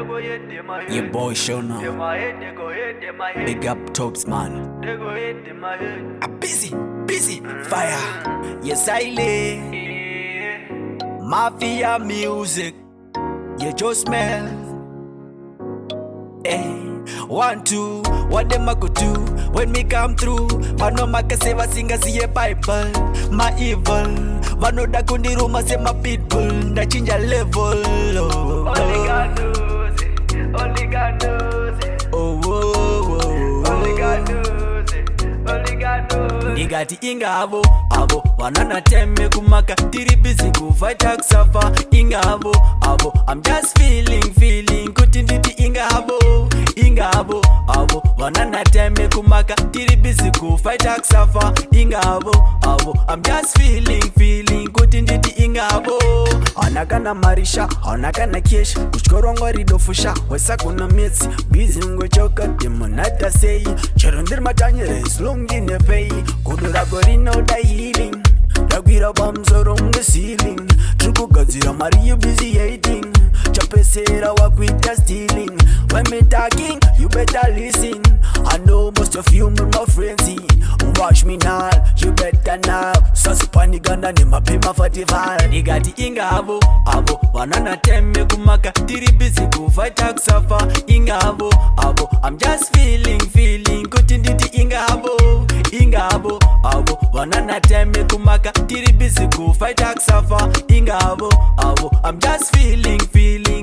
Your boy show now. Big up tops man. I'm busy, fire. Yes I lay. Mafia music. You just smell. Hey, 1, 2, what them I could do when me come through? But no ma can save a singer see a Bible. My evil. Vano da kundi ruma say my pitbull. Na change a level. Oh, only God knows it. Only God knows it. Oh, oh, oh. Only God knows it. Only God knows it. Nigati inga havo wanana teme kumaka tiri busy ku fight safa inga havo I'm just feeling kutinditi inga havo wanana teme kumaka tiri busy ku fight safa inga havo I'm just feeling kutinditi inga havo anakana marisha anakana kesha kuchkorongo ridofusha wesa kuna mitsi busy ngochoka demonata say cherondir matanyere long in the pay kudura gorino da healing Dagwira bamzoro on the ceiling Truku gazira Maria busy hating Chapesera work with the stealing When me talking, you better listen I know most of you my friends watch me now, you better now Sasa paniganda ni mapema fatival Nigati inga havo wanana teme kumaka tiri busy ku fight safa inga havo I'm just feeling kutinditi inga havo wanana teme kumaka tiri busy ku fight safa inga havo I'm just feeling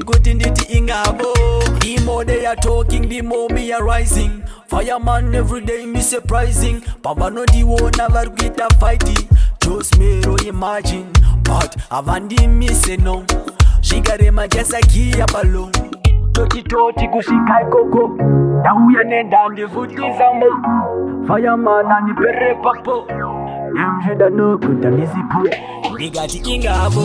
kutinditi inga havo. The more they are talking, the more me are rising. Fireman every day me surprising. Papa no the one never get a fighty. Just me ro imagine, but avandi me say no. Shigarema just a kia balloon. Toti kushika koko. Dauya nenda ndivuti zambo. Fireman ani pere papo. Nemjeda no kutamizipo. Nigati inga havo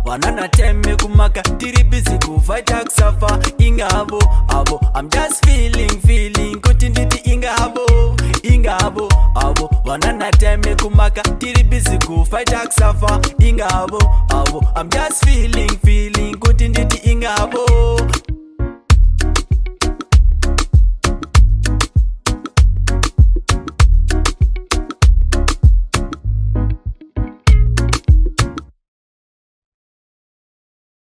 wanana teme kumaka tiri busy ku fight safa inga havo I'm just feeling kutinditi inga havo wanana teme kumaka tiri busy ku fight safa inga havo I'm just feeling kutinditi inga havo.